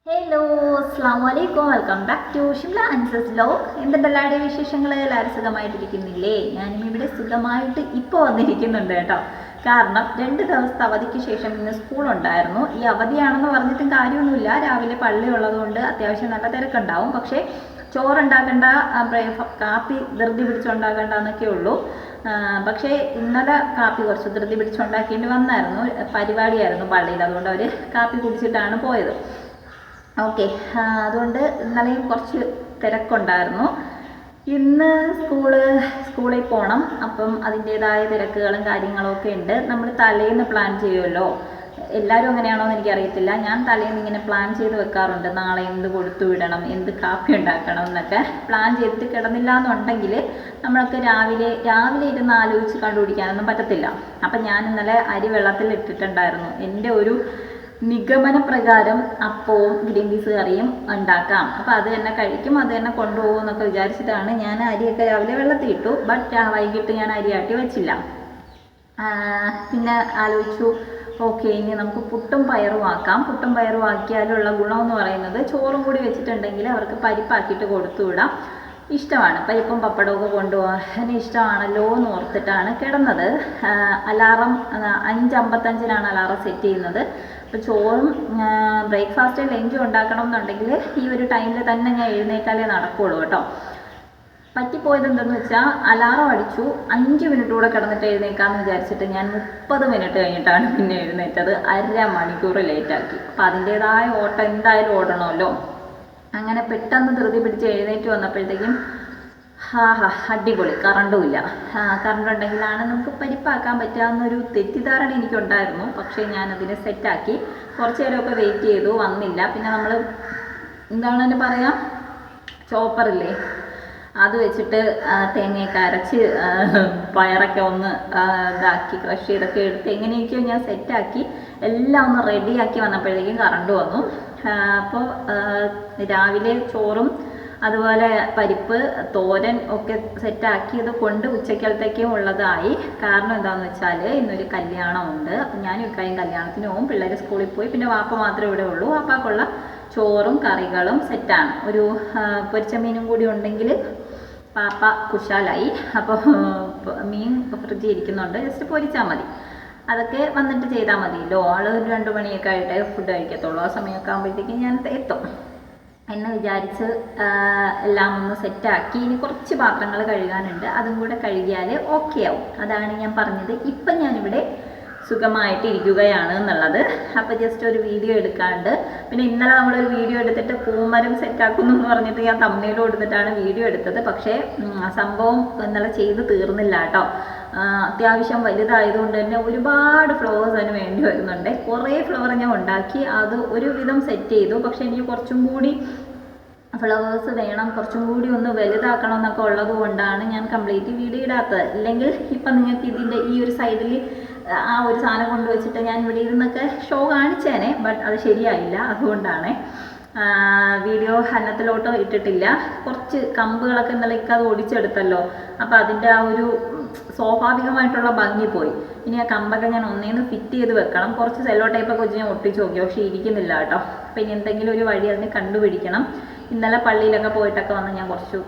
Hello അസ്സാം വലൈക്കും, welcome back to Shimla answers vlog. എന്തുണ്ട് എല്ലാവരുടെയും വിശേഷങ്ങൾ? എല്ലാവരും സുഖമായിട്ടിരിക്കുന്നില്ലേ? ഞാനും ഇവിടെ സുഖമായിട്ട് ഇപ്പോൾ വന്നിരിക്കുന്നുണ്ട് കേട്ടോ. കാരണം 2 ദിവസത്തെ അവധിക്ക് ശേഷം ഇന്ന് സ്കൂളുണ്ടായിരുന്നു. ഈ അവധിയാണെന്ന് പറഞ്ഞിട്ടും കാര്യമൊന്നുമില്ല. രാവിലെ പള്ളി ഉള്ളതുകൊണ്ട് അത്യാവശ്യം നല്ല തിരക്കുണ്ടാവും. പക്ഷേ ചോറുണ്ടാക്കേണ്ട, കാപ്പി ധൃതി പിടിച്ചുണ്ടാക്കേണ്ട എന്നൊക്കെ ഉള്ളൂ. പക്ഷേ ഇന്നലെ കാപ്പി കുറച്ച് ധൃതി പിടിച്ചുണ്ടാക്കേണ്ടി വന്നായിരുന്നു. പരിപാടിയായിരുന്നു പള്ളിയിൽ, അതുകൊണ്ട് അവർ കാപ്പി കുടിച്ചിട്ടാണ് പോയത്. ഓക്കെ, അതുകൊണ്ട് ഇന്നലെയും കുറച്ച് തിരക്കുണ്ടായിരുന്നു. ഇന്ന് സ്കൂളിൽ പോകണം. അപ്പം അതിൻ്റേതായ തിരക്കുകളും കാര്യങ്ങളും ഒക്കെ ഉണ്ട്. നമ്മൾ തലേന്ന് പ്ലാൻ ചെയ്യുമല്ലോ. എല്ലാവരും അങ്ങനെയാണോ എന്ന് എനിക്കറിയത്തില്ല. ഞാൻ തലേന്ന് ഇങ്ങനെ പ്ലാൻ ചെയ്ത് വെക്കാറുണ്ട്. നാളെ എന്ത് കൊടുത്തു വിടണം, എന്ത് കാപ്പി ഉണ്ടാക്കണം എന്നൊക്കെ പ്ലാൻ ചെയ്തിട്ട് കിടന്നില്ല എന്നുണ്ടെങ്കിൽ നമ്മളൊക്കെ രാവിലെ ഇരുന്ന് ആലോചിച്ച് കണ്ടുപിടിക്കാനൊന്നും പറ്റത്തില്ല. അപ്പം ഞാൻ ഇന്നലെ അരി വെള്ളത്തിൽ ഇട്ടിട്ടുണ്ടായിരുന്നു. എൻ്റെ ഒരു നിഗമന പ്രകാരം അപ്പവും ഗ്രീൻ പീസ് കറിയും ഉണ്ടാക്കാം. അപ്പോൾ അത് തന്നെ കഴിക്കും, അത് തന്നെ കൊണ്ടുപോകും എന്നൊക്കെ വിചാരിച്ചിട്ടാണ് ഞാൻ അരിയൊക്കെ രാവിലെ വെള്ളത്തിൽ ഇട്ടു. ബട്ട് വൈകിട്ട് ഞാൻ അരി ആട്ടി വെച്ചില്ല. പിന്നെ ആലോചിച്ചു, ഓക്കെ, ഇനി നമുക്ക് പുട്ടും പയറും ആക്കാം. പുട്ടും പയറും ആക്കിയാലുള്ള ഗുണമെന്ന് പറയുന്നത് ചോറും കൂടി വെച്ചിട്ടുണ്ടെങ്കിൽ അവർക്ക് പരിപ്പാക്കിയിട്ട് കൊടുത്തു വിടാം. ഇഷ്ടമാണ്. പരിപ്പും പപ്പടമൊക്കെ കൊണ്ടുപോകാൻ ഇഷ്ടമാണല്ലോ എന്ന് ഓർത്തിട്ടാണ് കിടന്നത്. അലാറം 5:55 അലാറം സെറ്റ് ചെയ്യുന്നത്. അപ്പോൾ ചോറും ബ്രേക്ക്ഫാസ്റ്റ് ലഞ്ചും ഉണ്ടാക്കണം എന്നുണ്ടെങ്കിൽ ഈ ഒരു ടൈമിൽ തന്നെ ഞാൻ എഴുന്നേറ്റാലേ നടക്കുകയുള്ളൂ കേട്ടോ. പറ്റിപ്പോയത് എന്തെന്ന് വെച്ചാൽ അലാറം അടിച്ചു, 5 മിനിറ്റ് കൂടെ കിടന്നിട്ട് എഴുന്നേക്കാമെന്ന് വിചാരിച്ചിട്ട് ഞാൻ 30 മിനിറ്റ് കഴിഞ്ഞിട്ടാണ് പിന്നെ എഴുന്നേറ്റത്. 1/2 മണിക്കൂർ ലേറ്റാക്കി. അപ്പോൾ അതിൻ്റേതായ ഓട്ടം എന്തായാലും ഓടണമല്ലോ. അങ്ങനെ പെട്ടെന്ന് ധൃതി പിടിച്ച് എഴുന്നേറ്റ് വന്നപ്പോഴത്തേക്കും അടിപൊളി, കറണ്ടുമില്ല. കറണ്ട് ഉണ്ടെങ്കിലാണ് നമുക്ക് പരിപ്പാക്കാൻ പറ്റാവുന്നൊരു തെറ്റിദ്ധാരണ എനിക്കുണ്ടായിരുന്നു. പക്ഷേ ഞാനതിനെ സെറ്റാക്കി. കുറച്ച് നേരമൊക്കെ വെയിറ്റ് ചെയ്തു, വന്നില്ല. പിന്നെ നമ്മൾ എന്താണ് അതിന് പറയാം, ചോപ്പറില്ലേ, അത് വെച്ചിട്ട് തേങ്ങയൊക്കെ അരച്ച് പയറൊക്കെ ഒന്ന് ഇതാക്കി ക്രഷ് ചെയ്തൊക്കെ എടുത്ത് എങ്ങനെയൊക്കെയോ ഞാൻ സെറ്റാക്കി എല്ലാം ഒന്ന് റെഡിയാക്കി വന്നപ്പോഴത്തേക്കും കറണ്ട് വന്നു. അപ്പോൾ രാവിലെ ചോറും അതുപോലെ പരിപ്പ് തോരൻ ഒക്കെ സെറ്റാക്കിയത് കൊണ്ട് ഉച്ചക്കലത്തേക്കും ഉള്ളതായി. കാരണം എന്താണെന്ന് വെച്ചാൽ ഇന്നൊരു കല്യാണമുണ്ട്. അപ്പം ഞാനും ഇക്കായും കല്യാണത്തിന് പോകും. പിള്ളേർ സ്കൂളിൽ പോയി. പിന്നെ വാപ്പ മാത്രമേ ഇവിടെ ഉള്ളൂ. വാപ്പാക്കുള്ള ചോറും കറികളും സെറ്റാണ്. ഒരു പൊരിച്ച മീനും കൂടി ഉണ്ടെങ്കിൽ പാപ്പ കുശാലായി. അപ്പോൾ മീൻ ഫ്രിഡ്ജിൽ ഇരിക്കുന്നുണ്ട്, ജസ്റ്റ് പൊരിച്ചാൽ മതി. അതൊക്കെ വന്നിട്ട് ചെയ്താൽ മതിയല്ലോ. ആൾ 2 മണിയൊക്കെ ആയിട്ടേ ഫുഡ് കഴിക്കത്തുള്ളൂ. ആ സമയമൊക്കെ ആകുമ്പോഴത്തേക്കും ഞാൻ എത്തും എന്ന് വിചാരിച്ച് എല്ലാം ഒന്ന് സെറ്റാക്കി. ഇനി കുറച്ച് പാത്രങ്ങൾ കഴുകാനുണ്ട്, അതും കൂടെ കഴുകിയാൽ ഓക്കെ ആവും. അതാണ് ഞാൻ പറഞ്ഞത്, ഇപ്പം ഞാനിവിടെ സുഖമായിട്ട് ഇരിക്കുകയാണ് എന്നുള്ളത്. അപ്പോൾ ജസ്റ്റ് ഒരു വീഡിയോ എടുക്കാണ്ട്. പിന്നെ ഇന്നലെ നമ്മളൊരു വീഡിയോ എടുത്തിട്ട് പൂമരം സെറ്റാക്കുന്നു എന്ന് പറഞ്ഞിട്ട് ഞാൻ തമ്മിൽ കൊടുത്തിട്ടാണ് വീഡിയോ എടുത്തത്. പക്ഷേ സംഭവം ഇന്നലെ ചെയ്ത് തീർന്നില്ല കേട്ടോ. അത്യാവശ്യം വലുതായതുകൊണ്ട് തന്നെ ഒരുപാട് ഫ്ലവേഴ്സ് അതിന് വേണ്ടി വരുന്നുണ്ട്. കുറേ ഫ്ലവർ ഞാൻ ഉണ്ടാക്കി, അത് ഒരുവിധം സെറ്റ് ചെയ്തു. പക്ഷേ എനിക്ക് കുറച്ചും കൂടി ഫ്ലവേഴ്സ് വേണം, കുറച്ചും കൂടി ഒന്ന് വലുതാക്കണം എന്നൊക്കെ ഉള്ളത് കൊണ്ടാണ് ഞാൻ കംപ്ലീറ്റ് വീഡിയോ ഇടാത്തത്. ഇല്ലെങ്കിൽ ഇപ്പം നിങ്ങൾക്ക് ഇതിൻ്റെ ഈ ഒരു സൈഡിൽ ആ ഒരു സാധനം കൊണ്ടുവച്ചിട്ട് ഞാൻ ഇവിടെ ഇരുന്നൊക്കെ ഷോ കാണിച്ചേനെ. ബട്ട് അത് ശരിയായില്ല, അതുകൊണ്ടാണ് വീഡിയോ ഹന്നത്തിലോട്ട് ഇട്ടിട്ടില്ല. കുറച്ച് കമ്പുകളൊക്കെ ഇന്നലേക്ക് അത് ഒടിച്ചെടുത്തല്ലോ. അപ്പോൾ അതിൻ്റെ ആ ഒരു സ്വാഭാവികമായിട്ടുള്ള ഭംഗി പോയി. ഇനി ആ കമ്പൊക്കെ ഞാൻ ഒന്നേന്ന് ഫിറ്റ് ചെയ്ത് വെക്കണം. കുറച്ച് സെല്ലോ ടൈപ്പൊക്കെ വെച്ച് ഞാൻ ഒട്ടിച്ച് നോക്കി, പക്ഷേ ഇരിക്കുന്നില്ല കേട്ടോ. അപ്പം ഇനി എന്തെങ്കിലും ഒരു വഴി അതിന് കണ്ടുപിടിക്കണം. ഇന്നലെ പള്ളിയിലൊക്കെ പോയിട്ടൊക്കെ വന്ന് ഞാൻ കുറച്ച്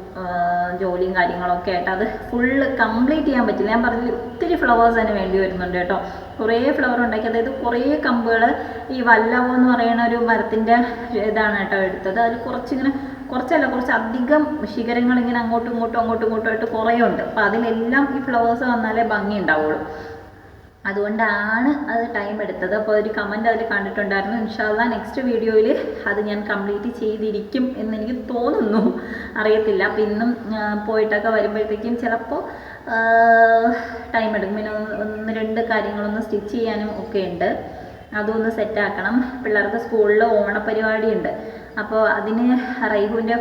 ജോലിയും കാര്യങ്ങളൊക്കെ ആയിട്ട് അത് ഫുള്ള് കംപ്ലീറ്റ് ചെയ്യാൻ പറ്റില്ല. ഞാൻ പറഞ്ഞില്ല, ഒത്തിരി ഫ്ലവേഴ്സ് അതിന് വേണ്ടി വരുന്നുണ്ട് കേട്ടോ. കുറേ ഫ്ലവർ ഉണ്ടാക്കി, അതായത് കുറേ കമ്പുകൾ ഈ വല്ലവോ എന്ന് പറയുന്ന ഒരു മരത്തിൻ്റെ ഇതാണ് കേട്ടോ എടുത്തത്. അതിൽ കുറച്ചധികം ശിഖരങ്ങൾ ഇങ്ങനെ അങ്ങോട്ടും ഇങ്ങോട്ടും ആയിട്ട് കുറേ ഉണ്ട്. അപ്പോൾ അതിലെല്ലാം ഈ ഫ്ലവേഴ്സ് വന്നാലേ ഭംഗി ഉണ്ടാവുള്ളൂ. അതുകൊണ്ടാണ് അത് ടൈം എടുത്തത്. അപ്പോൾ ഒരു കമൻറ്റ് അതിൽ കണ്ടിട്ടുണ്ടായിരുന്നു. ഇൻഷാ അല്ലാഹ് നെക്സ്റ്റ് വീഡിയോയിൽ അത് ഞാൻ കംപ്ലീറ്റ് ചെയ്തിരിക്കും എന്നെനിക്ക് തോന്നുന്നു, അറിയത്തില്ല. അപ്പോൾ ഇന്നും പോയിട്ടൊക്കെ വരുമ്പോഴത്തേക്കും ചിലപ്പോൾ ടൈം എടുക്കും. പിന്നെ 1-2 കാര്യങ്ങളൊന്ന് സ്റ്റിച്ച് ചെയ്യാനും ഒക്കെ ഉണ്ട്, അതൊന്ന് സെറ്റാക്കണം. പിള്ളേർക്ക് സ്കൂളിൽ ഓണപരിപാടി ഉണ്ട്. അപ്പോൾ അതിന് റൈഹുവിൻ്റെ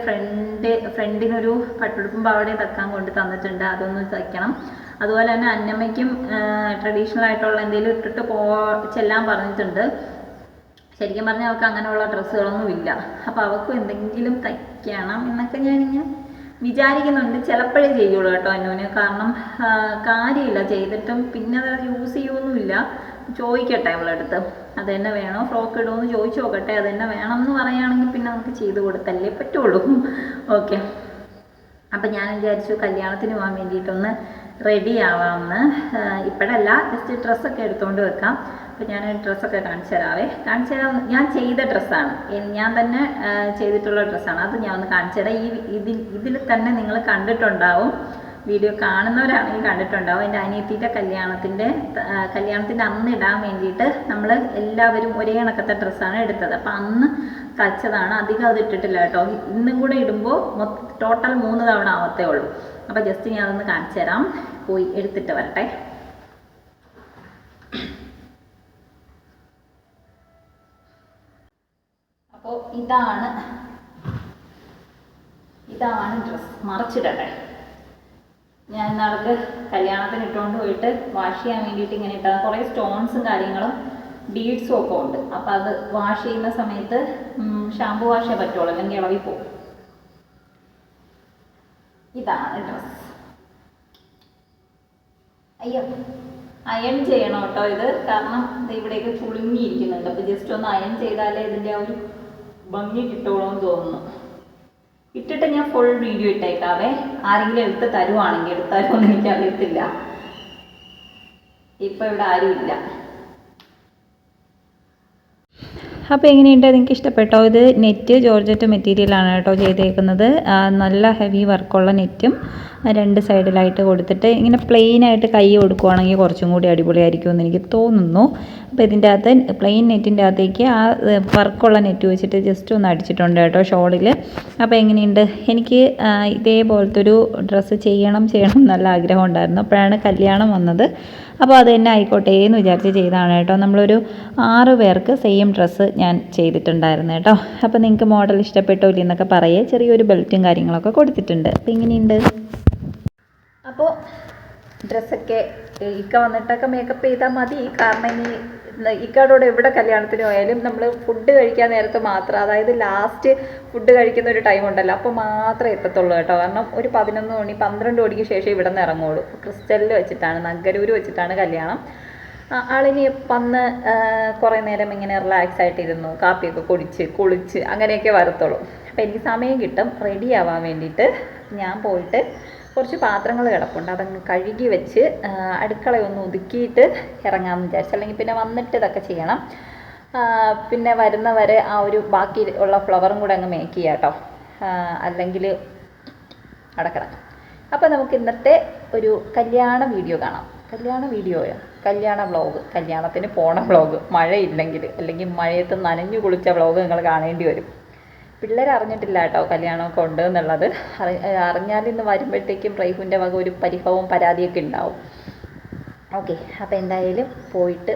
ഫ്രണ്ടിനൊരു പട്ടുടുപ്പും പാവാടയും തക്കാൻ കൊണ്ട് തന്നിട്ടുണ്ട്, അതൊന്ന് തയ്ക്കണം. അതുപോലെ തന്നെ അന്നമ്മയ്ക്കും ട്രഡീഷണൽ ആയിട്ടുള്ള എന്തെങ്കിലും ഇട്ടിട്ട് ചെല്ലാൻ പറഞ്ഞിട്ടുണ്ട്. ശരിക്കും പറഞ്ഞാൽ അവൾക്ക് അങ്ങനെയുള്ള ഡ്രസ്സുകളൊന്നും ഇല്ല. അപ്പോൾ അവൾക്കും എന്തെങ്കിലും തയ്ക്കണം എന്നൊക്കെ ഞാനിങ്ങനെ വിചാരിക്കുന്നുണ്ട്. ചിലപ്പോഴേ ചെയ്യുള്ളൂ കേട്ടോ അന്നുവിന്. കാരണം കാര്യമില്ല, ചെയ്തിട്ടും പിന്നെ അത് യൂസ് ചെയ്യുമൊന്നുമില്ല. ചോദിക്കട്ടെ അവളടുത്ത് അത് തന്നെ വേണോ, ഫ്രോക്ക് ഇടുമെന്ന് ചോദിച്ചു നോക്കട്ടെ. അത് തന്നെ വേണം എന്ന് പറയുകയാണെങ്കിൽ പിന്നെ നമുക്ക് ചെയ്ത് കൊടുത്തല്ലേ പറ്റുള്ളൂ. ഓക്കെ, അപ്പം ഞാൻ വിചാരിച്ചു കല്യാണത്തിന് പോകാൻ വേണ്ടിയിട്ടൊന്ന് റെഡി ആവാമെന്ന്. ഇപ്പോഴല്ല, ജസ്റ്റ് ഡ്രസ്സൊക്കെ എടുത്തുകൊണ്ട് വെക്കാം. അപ്പോൾ ഞാൻ ഡ്രസ്സൊക്കെ കാണിച്ചു തരാം. ഞാൻ ചെയ്ത ഡ്രസ്സാണ്, ഞാൻ തന്നെ ചെയ്തിട്ടുള്ള ഡ്രസ്സാണ്. അത് ഞാൻ ഒന്ന് കാണിച്ചു തരാം. ഇതിൽ തന്നെ നിങ്ങൾ കണ്ടിട്ടുണ്ടാവും, വീഡിയോ കാണുന്നവരാണെങ്കിൽ കണ്ടിട്ടുണ്ടാവും. എൻ്റെ അനിയത്തിയുടെ കല്യാണത്തിൻ്റെ അന്ന് ഇടാൻ വേണ്ടിയിട്ട് നമ്മൾ എല്ലാവരും ഒരേ കണക്കത്തെ ഡ്രസ്സാണ് എടുത്തത്. അപ്പം അന്ന് തച്ചതാണ്, അധികം അത് ഇട്ടിട്ടില്ല കേട്ടോ. ഇന്നും കൂടെ ഇടുമ്പോൾ ടോട്ടൽ 3 തവണ ആവത്തേ ഉള്ളൂ. അപ്പോൾ ജസ്റ്റ് ഞാൻ അതൊന്ന് കാണിച്ചു തരാം, പോയി എടുത്തിട്ട് വരട്ടെ. അപ്പോൾ ഇതാണ് ഡ്രസ്സ്. മറച്ചിടട്ടെ. ഞാൻ ഇന്നാൾക്ക് കല്യാണത്തിന് ഇട്ടുകൊണ്ട് പോയിട്ട് വാഷ് ചെയ്യാൻ വേണ്ടിയിട്ട് ഇങ്ങനെ ഇട്ടാൽ കുറേ സ്റ്റോൺസും കാര്യങ്ങളും ബീഡ്സും ഒക്കെ ഉണ്ട്. അപ്പോൾ അത് വാഷ് ചെയ്യുന്ന സമയത്ത് ഷാമ്പു വാഷേ പറ്റുള്ളൂ, അല്ലെങ്കിൽ ഇളവി പോകും. ഇതാണ് ഡ്രസ്സ്. അയ്യോ, അയൺ ചെയ്യണം കേട്ടോ ഇത്, കാരണം ഇത് ഇവിടേക്ക് ചുളുങ്ങിയിരിക്കുന്നുണ്ട്. അപ്പോൾ ജസ്റ്റ് ഒന്ന് അയൺ ചെയ്താലേ ഇതിൻ്റെ ആ ഒരു ഭംഗി കിട്ടുള്ളൂ എന്ന് തോന്നുന്നു. ഇട്ടിട്ട് ഞാൻ ഫുൾ വീഡിയോ ഇട്ടേക്കാവേ. ആരെങ്കിലും എടുത്ത് തരുവാണെങ്കിൽ എടുത്താലോ എന്ന് എനിക്കറിയത്തില്ല. ഇപ്പം ഇവിടെ ആരുമില്ല. അപ്പോൾ എങ്ങനെയുണ്ട്, നിങ്ങൾക്ക് ഇഷ്ടപ്പെട്ടോ? ഇത് നെറ്റ് ജോർജറ്റ് മെറ്റീരിയലാണ് കേട്ടോ ചെയ്തേക്കുന്നത്. നല്ല ഹെവി വർക്കുള്ള നെറ്റും 2 സൈഡിലായിട്ട് കൊടുത്തിട്ട് ഇങ്ങനെ പ്ലെയിനായിട്ട് കൈ കൊടുക്കുവാണെങ്കിൽ കുറച്ചും കൂടി അടിപൊളിയായിരിക്കും എന്ന് എനിക്ക് തോന്നുന്നു. അപ്പോൾ ഇതിൻ്റെ അകത്ത് പ്ലെയിൻ നെറ്റിൻ്റെ അകത്തേക്ക് ആ വർക്കുള്ള നെറ്റ് വെച്ചിട്ട് ജസ്റ്റ് ഒന്ന് അടിച്ചിട്ടുണ്ട് കേട്ടോ ഷോളിൽ. അപ്പോൾ എങ്ങനെയുണ്ട്, എനിക്ക് ഇതേപോലത്തെ ഒരു ഡ്രസ്സ് ചെയ്യണം നല്ല ആഗ്രഹം ഉണ്ടായിരുന്നു. അപ്പോഴാണ് കല്യാണം വന്നത്. അപ്പോൾ അത് തന്നെ ആയിക്കോട്ടെ എന്ന് വിചാരിച്ച് ചെയ്തതാണ് കേട്ടോ. നമ്മളൊരു 6 പേർക്ക് സെയിം ഡ്രസ്സ് ഞാൻ ചെയ്തിട്ടുണ്ടായിരുന്നു കേട്ടോ. അപ്പോൾ നിങ്ങൾക്ക് മോഡൽ ഇഷ്ടപ്പെട്ടോ ഇല്ലെന്നൊക്കെ പറയേ. ചെറിയൊരു ബെൽറ്റും കാര്യങ്ങളൊക്കെ കൊടുത്തിട്ടുണ്ട്. അപ്പോൾ ഇങ്ങനെയുണ്ട്. അപ്പോൾ ഡ്രസ്സൊക്കെ ഇക്ക വന്നിട്ടൊക്കെ മേക്കപ്പ് ചെയ്താൽ മതി. കാരണം ഇനി ഇക്കയോട് എവിടെ കല്യാണത്തിന് പോയാലും നമ്മൾ ഫുഡ് കഴിക്കാൻ നേരത്ത് മാത്രം, അതായത് ലാസ്റ്റ് ഫുഡ് കഴിക്കുന്ന ഒരു ടൈം ഉണ്ടല്ലോ, അപ്പോൾ മാത്രമേ എത്തത്തുള്ളൂ കേട്ടോ. കാരണം ഒരു 11 മണി 12 മണിക്ക് ശേഷം ഇവിടെ നിന്ന് ഇറങ്ങുള്ളൂ. ക്രിസ്റ്റലിൽ വെച്ചിട്ടാണ്, നഗരൂർ വെച്ചിട്ടാണ് കല്യാണം. ആളിനി വന്ന് കുറേ നേരം ഇങ്ങനെ റിലാക്സ് ആയിട്ടിരുന്നു, കാപ്പിയൊക്കെ കുളിച്ച് അങ്ങനെയൊക്കെ വരത്തുള്ളൂ. അപ്പോൾ എനിക്ക് സമയം കിട്ടും റെഡി ആവാൻ വേണ്ടിയിട്ട്. ഞാൻ പോയിട്ട് കുറച്ച് പാത്രങ്ങൾ കിടപ്പുണ്ട്, അതങ്ങ് കഴുകി വെച്ച് അടുക്കളയൊന്ന് ഒതുക്കിയിട്ട് ഇറങ്ങാമെന്ന് വിചാരിച്ചു. അല്ലെങ്കിൽ പിന്നെ വന്നിട്ട് ഇതൊക്കെ ചെയ്യണം. പിന്നെ വരുന്നവരെ ആ ഒരു ബാക്കി ഉള്ള ഫ്ലവറും കൂടെ അങ്ങ് മേക്ക് ചെയ്യാം കേട്ടോ, അല്ലെങ്കിൽ അടക്കണം. അപ്പോൾ നമുക്ക് ഇന്നത്തെ ഒരു കല്യാണ വീഡിയോ കാണാം. കല്യാണ വ്ളോഗ്, കല്യാണത്തിന് പോണ വ്ളോഗ്, മഴയില്ലെങ്കിൽ, അല്ലെങ്കിൽ മഴയത്ത് നനഞ്ഞു കുളിച്ച വ്ളോഗ് നിങ്ങൾ കാണേണ്ടി വരും. പിള്ളേർ അറിഞ്ഞിട്ടില്ല കേട്ടോ കല്യാണമൊക്കെ ഉണ്ട് എന്നുള്ളത്. അറിഞ്ഞാൽ ഇന്ന് വരുമ്പോഴത്തേക്കും റൈഫിൻ്റെ വക ഒരു പരിഭവവും പരാതിയൊക്കെ ഉണ്ടാവും. ഓക്കെ, അപ്പോൾ എന്തായാലും പോയിട്ട്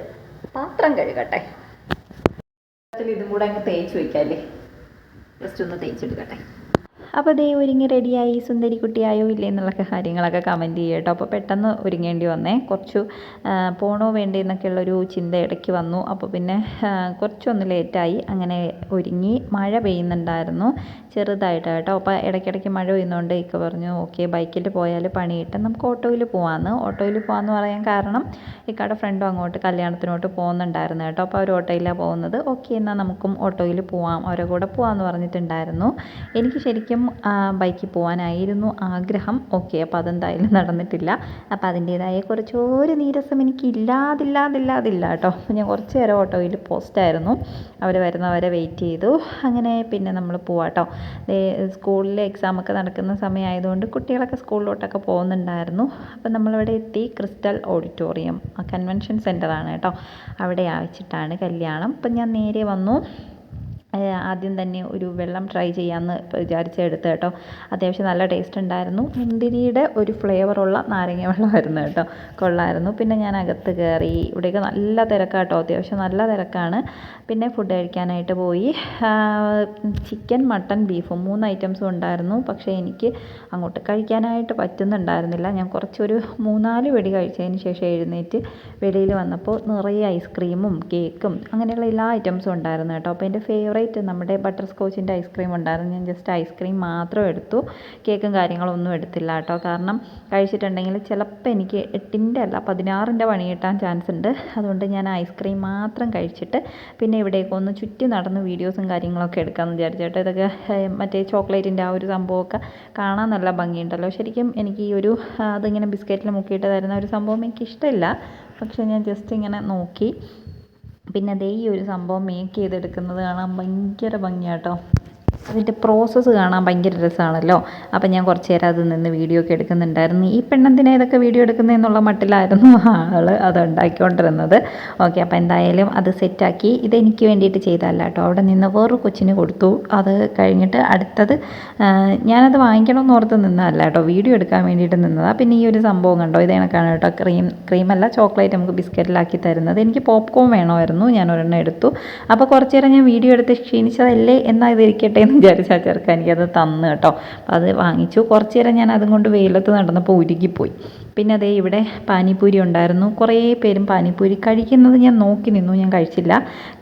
പാത്രം കഴുകട്ടെ. ഇതും കൂടെ അങ്ങ് തേച്ച് വയ്ക്കാമല്ലേ, ജസ്റ്റ് ഒന്ന് തേച്ചെടുക്കട്ടെ. അപ്പോൾ ദേ ഒരുങ്ങി റെഡിയായി, സുന്ദരി കുട്ടിയായോ ഇല്ലേ എന്നുള്ള കാര്യങ്ങളൊക്കെ കമൻറ്റ് ചെയ്യുക കേട്ടോ. അപ്പോൾ പെട്ടെന്ന് ഒരുങ്ങേണ്ടി വന്നേ, കുറച്ച് പോണോ വേണ്ടേ എന്നൊക്കെയുള്ളൊരു ചിന്ത ഇടയ്ക്ക് വന്നു. അപ്പോൾ പിന്നെ കുറച്ചൊന്ന് ലേറ്റായി. അങ്ങനെ ഒരുങ്ങി. മഴ പെയ്യുന്നുണ്ടായിരുന്നു ചെറുതായിട്ട് കേട്ടോ. അപ്പോൾ ഇടയ്ക്കിടയ്ക്ക് മഴ പെയ്യുന്നതുകൊണ്ട് ഇക്ക പറഞ്ഞു ഓക്കെ ബൈക്കിൽ പോയാൽ പണി കിട്ടും, നമുക്ക് ഓട്ടോയിൽ പോകാമെന്ന് പറയാൻ കാരണം ഇക്കയുടെ ഫ്രണ്ടും അങ്ങോട്ട് കല്യാണത്തിനോട്ട് പോകുന്നുണ്ടായിരുന്നു കേട്ടോ. അപ്പോൾ അവർ ഓട്ടോയിലാണ് പോകുന്നത്. ഓക്കെ എന്നാൽ നമുക്കും ഓട്ടോയിൽ പോവാം, അവരുടെ കൂടെ പോകാമെന്ന് പറഞ്ഞിട്ടുണ്ടായിരുന്നു. എനിക്ക് ശരിക്കും ബൈക്കിൽ പോകാനായിരുന്നു ആഗ്രഹം. ഓക്കെ, അപ്പോൾ അതെന്തായാലും നടന്നിട്ടില്ല. അപ്പോൾ അതിൻ്റേതായ കുറച്ചൊരു നീരസം എനിക്ക് ഇല്ലാതില്ല കേട്ടോ. ഞാൻ കുറച്ച് നേരം ഓട്ടോയിൽ പോസ്റ്റായിരുന്നു, അവർ വരുന്നവരെ വെയിറ്റ് ചെയ്തു. അങ്ങനെ പിന്നെ നമ്മൾ പോവാട്ടോ. സ്കൂളിലെ എക്സാമൊക്കെ നടക്കുന്ന സമയമായതുകൊണ്ട് കുട്ടികളൊക്കെ സ്കൂളിലോട്ടൊക്കെ പോകുന്നുണ്ടായിരുന്നു. അപ്പോൾ നമ്മളിവിടെ എത്തി. ക്രിസ്റ്റൽ ഓഡിറ്റോറിയം കൺവെൻഷൻ സെൻ്ററാണ് കേട്ടോ, അവിടെ വെച്ചിട്ടാണ് കല്യാണം. അപ്പം ഞാൻ നേരെ വന്നു. ആദ്യം തന്നെ ഒരു വെള്ളം ട്രൈ ചെയ്യാമെന്ന് വിചാരിച്ചെടുത്ത് കേട്ടോ. അത്യാവശ്യം നല്ല ടേസ്റ്റ് ഉണ്ടായിരുന്നു. മുന്തിരിയുടെ ഒരു ഫ്ലേവറുള്ള നാരങ്ങ വെള്ളമായിരുന്നു കേട്ടോ, കൊള്ളായിരുന്നു. പിന്നെ ഞാൻ അകത്ത് കയറി. ഇവിടെയൊക്കെ നല്ല തിരക്കാട്ടോ, അത്യാവശ്യം നല്ല തിരക്കാണ്. പിന്നെ ഫുഡ് കഴിക്കാനായിട്ട് പോയി. ചിക്കൻ, മട്ടൺ, ബീഫും 3 ഐറ്റംസും ഉണ്ടായിരുന്നു. പക്ഷേ എനിക്ക് അങ്ങോട്ട് കഴിക്കാനായിട്ട് പറ്റുന്നുണ്ടായിരുന്നില്ല. ഞാൻ കുറച്ചൊരു 3-4 വെടി കഴിച്ചതിന് ശേഷം എഴുന്നേറ്റ് വെളിയിൽ വന്നപ്പോൾ നിറയെ ഐസ്ക്രീമും കേക്കും അങ്ങനെയുള്ള എല്ലാ ഐറ്റംസും ഉണ്ടായിരുന്നു കേട്ടോ. അപ്പോൾ എൻ്റെ ഫേവറേറ്റ് ചോക്ലേറ്റ് നമ്മുടെ ബട്ടർ സ്കോച്ചിൻ്റെ ഐസ്ക്രീം ഉണ്ടായിരുന്നു. ഞാൻ ജസ്റ്റ് ഐസ്ക്രീം മാത്രം എടുത്തു, കേക്കും കാര്യങ്ങളൊന്നും എടുത്തില്ല കേട്ടോ. കാരണം കഴിച്ചിട്ടുണ്ടെങ്കിൽ ചിലപ്പോൾ എനിക്ക് 8ൻ്റെ അല്ല 16ൻ്റെ പണി കിട്ടാൻ ചാൻസ് ഉണ്ട്. അതുകൊണ്ട് ഞാൻ ഐസ്ക്രീം മാത്രം കഴിച്ചിട്ട് പിന്നെ ഇവിടേക്ക് ഒന്ന് ചുറ്റി നടന്ന് വീഡിയോസും കാര്യങ്ങളൊക്കെ എടുക്കാമെന്ന് വിചാരിച്ചേട്ടോ. ഇതൊക്കെ മറ്റേ ചോക്ലേറ്റിൻ്റെ ആ ഒരു സംഭവമൊക്കെ കാണാൻ നല്ല ഭംഗിയുണ്ടല്ലോ. ശരിക്കും എനിക്ക് ഈ ഒരു അതിങ്ങനെ ബിസ്ക്കറ്റിൽ മുക്കിയിട്ട് തരുന്ന ഒരു സംഭവം എനിക്കിഷ്ടമില്ല. പക്ഷേ ഞാൻ ജസ്റ്റ് ഇങ്ങനെ നോക്കി. പിന്നെ ദേ ഈ ഒരു സംഭവം മേക്ക് ചെയ്തെടുക്കുന്നത് കാണാൻ ഭയങ്കര ഭംഗിയാട്ടോ. അതിൻ്റെ പ്രോസസ്സ് കാണാൻ ഭയങ്കര രസമാണല്ലോ. അപ്പം ഞാൻ കുറച്ച് നേരം അത് നിന്ന് വീഡിയോ ഒക്കെ എടുക്കുന്നുണ്ടായിരുന്നു. ഈ പെണ്ണെന്തിനാ ഇതൊക്കെ വീഡിയോ എടുക്കുന്നതെന്നുള്ള മട്ടിലായിരുന്നു ആൾ അത് ഉണ്ടാക്കിക്കൊണ്ടിരുന്നത്. ഓക്കെ, അപ്പോൾ എന്തായാലും അത് സെറ്റാക്കി. ഇതെനിക്ക് വേണ്ടിയിട്ട് ചെയ്തതല്ല കേട്ടോ, അവിടെ നിന്ന് വേറൊരു കൊച്ചിന് കൊടുത്തു. അത് കഴിഞ്ഞിട്ട് അടുത്തത് ഞാനത് വാങ്ങിക്കണമെന്ന് ഓർത്ത് നിന്നതല്ല കേട്ടോ, വീഡിയോ എടുക്കാൻ വേണ്ടിയിട്ട് നിന്നതാണ്. പിന്നെ ഈ ഒരു സംഭവം കണ്ടോ, ഇത് കണക്കാണ് കേട്ടോ, ക്രീമല്ല ചോക്ലേറ്റ് നമുക്ക് ബിസ്ക്കറ്റിലാക്കി തരുന്നത്. എനിക്ക് പോപ്കോൺ വേണമായിരുന്നു, ഞാൻ ഒരെണ്ണം എടുത്തു. അപ്പോൾ കുറച്ച് നേരം ഞാൻ വീഡിയോ എടുത്ത് ക്ഷീണിച്ചതല്ലേ എന്നാൽ ഇതിരിക്കട്ടെ എന്ന് വിചാരിച്ചാൽ ചെറുക്കാൻ എനിക്കത് തന്നു കേട്ടോ. അത് വാങ്ങിച്ചു. കുറച്ച് നേരം ഞാൻ അതും കൊണ്ട് വെയിലത്ത് നടന്നപ്പോൾ ഉരുകിപ്പോയി. പിന്നെ അതേ ഇവിടെ പാനിപ്പൂരി ഉണ്ടായിരുന്നു. കുറേ പേരും പാനിപ്പൂരി കഴിക്കുന്നത് ഞാൻ നോക്കി നിന്നു, ഞാൻ കഴിച്ചില്ല.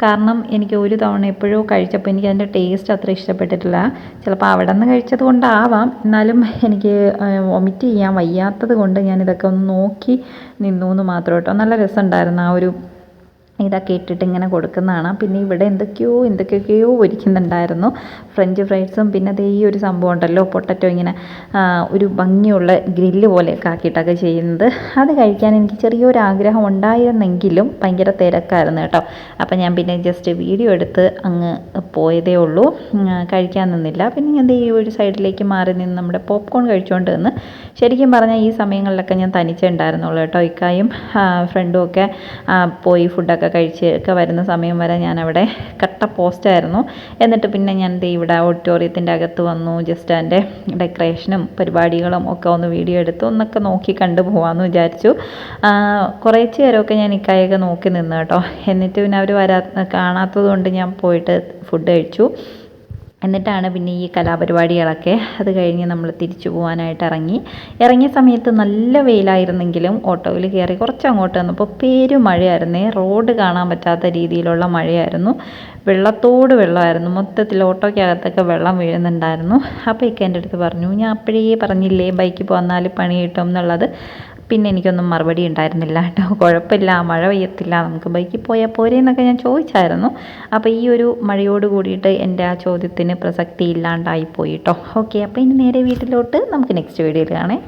കാരണം എനിക്ക് ഒരു തവണ എപ്പോഴോ കഴിച്ചപ്പോൾ എനിക്ക് അതിൻ്റെ ടേസ്റ്റ് അത്ര ഇഷ്ടപ്പെട്ടിട്ടില്ല. ചിലപ്പോൾ അവിടെ നിന്ന് കഴിച്ചത് കൊണ്ടാവാം, എന്നാലും എനിക്ക് വൊമിറ്റ് ചെയ്യാൻ വയ്യാത്തത് കൊണ്ട് ഞാനിതൊക്കെ ഒന്ന് നോക്കി നിന്നു എന്ന് മാത്രം കേട്ടോ. നല്ല രസമുണ്ടായിരുന്നു ആ ഒരു ഇതൊക്കെ ഇട്ടിട്ട് ഇങ്ങനെ കൊടുക്കുന്നതാണ്. പിന്നെ ഇവിടെ എന്തൊക്കെയൊക്കെയോ ഒരുക്കുന്നുണ്ടായിരുന്നു. ഫ്രഞ്ച് ഫ്രൈസും പിന്നെ അതേ ഈ ഒരു സംഭവം ഉണ്ടല്ലോ, പൊട്ടറ്റോ ഇങ്ങനെ ഒരു ഭംഗിയുള്ള ഗ്രില്ല് പോലെയൊക്കെ ആക്കിയിട്ടൊക്കെ ചെയ്യുന്നത്. അത് കഴിക്കാൻ എനിക്ക് ചെറിയൊരു ആഗ്രഹം ഉണ്ടായിരുന്നെങ്കിലും ഭയങ്കര തിരക്കായിരുന്നു കേട്ടോ. അപ്പം ഞാൻ പിന്നെ ജസ്റ്റ് വീഡിയോ എടുത്ത് അങ്ങ് പോയതേ ഉള്ളൂ, കഴിക്കാൻ നിന്നില്ല. പിന്നെ ഞാൻ ഈ ഒരു സൈഡിലേക്ക് മാറി നിന്ന് നമ്മുടെ പോപ്കോൺ കഴിച്ചുകൊണ്ട് നിന്ന്. ശരിക്കും പറഞ്ഞാൽ ഈ സമയങ്ങളിലൊക്കെ ഞാൻ തനിച്ചേ ഉണ്ടായിരുന്നുള്ളൂ കേട്ടോ. ഇക്കായും ഫ്രണ്ടും ഒക്കെ പോയി ഫുഡൊക്കെ കഴിച്ച് ഒക്കെ വരുന്ന സമയം വരെ ഞാനവിടെ കട്ട പോസ്റ്റായിരുന്നു. എന്നിട്ട് പിന്നെ ഞാൻ ഇവിടെ ഓഡിറ്റോറിയത്തിൻ്റെ അകത്ത് വന്നു. ജസ്റ്റ് അതിൻ്റെ ഡെക്കറേഷനും പരിപാടികളും ഒക്കെ ഒന്ന് വീഡിയോ എടുത്തു ഒന്നൊക്കെ നോക്കി കണ്ടു പോകാമെന്ന് വിചാരിച്ചു. കുറേച്ച് നേരമൊക്കെ ഞാൻ ഇക്കായൊക്കെ നോക്കി നിന്ന് കേട്ടോ. എന്നിട്ട് പിന്നെ അവർ കാണാത്തത് കൊണ്ട് ഞാൻ പോയിട്ട് ഫുഡ് കഴിച്ചു. എന്നിട്ടാണ് പിന്നെ ഈ കലാപരിപാടികളൊക്കെ. അത് കഴിഞ്ഞ് നമ്മൾ തിരിച്ചു പോകാനായിട്ട് ഇറങ്ങിയ സമയത്ത് നല്ല വെയിലായിരുന്നെങ്കിലും ഓട്ടോയിൽ കയറി കുറച്ച് അങ്ങോട്ട് വന്നപ്പോൾ മഴയായിരുന്നേ. റോഡ് കാണാൻ പറ്റാത്ത രീതിയിലുള്ള മഴയായിരുന്നു. വെള്ളമായിരുന്നു മൊത്തത്തിൽ. ഓട്ടോയ്ക്കകത്തൊക്കെ വെള്ളം വീഴുന്നുണ്ടായിരുന്നു. അപ്പോൾ ഇക്ക എൻ്റെ അടുത്ത് പറഞ്ഞു, ഞാൻ അപ്പോഴേ പറഞ്ഞില്ലേ ബൈക്കിൽ പോന്നാൽ പണി കിട്ടും എന്നുള്ളത്. പിന്നെ എനിക്കൊന്നും മറുപടി ഉണ്ടായിരുന്നില്ല കേട്ടോ. കുഴപ്പമില്ല, മഴ പെയ്യത്തില്ല, നമുക്ക് ബൈക്കിൽ പോയാൽ പോരെ എന്നൊക്കെ ഞാൻ ചോദിച്ചായിരുന്നു. അപ്പോൾ ഈ ഒരു മഴയോട് കൂടിയിട്ട് എൻ്റെ ആ ചോദ്യത്തിന് പ്രസക്തി ഇല്ലാണ്ടായിപ്പോയി കേട്ടോ. ഓക്കെ, അപ്പോൾ ഇനി നേരെ വീട്ടിലോട്ട് നമുക്ക് നെക്സ്റ്റ് വീഡിയോയിൽ കാണാം.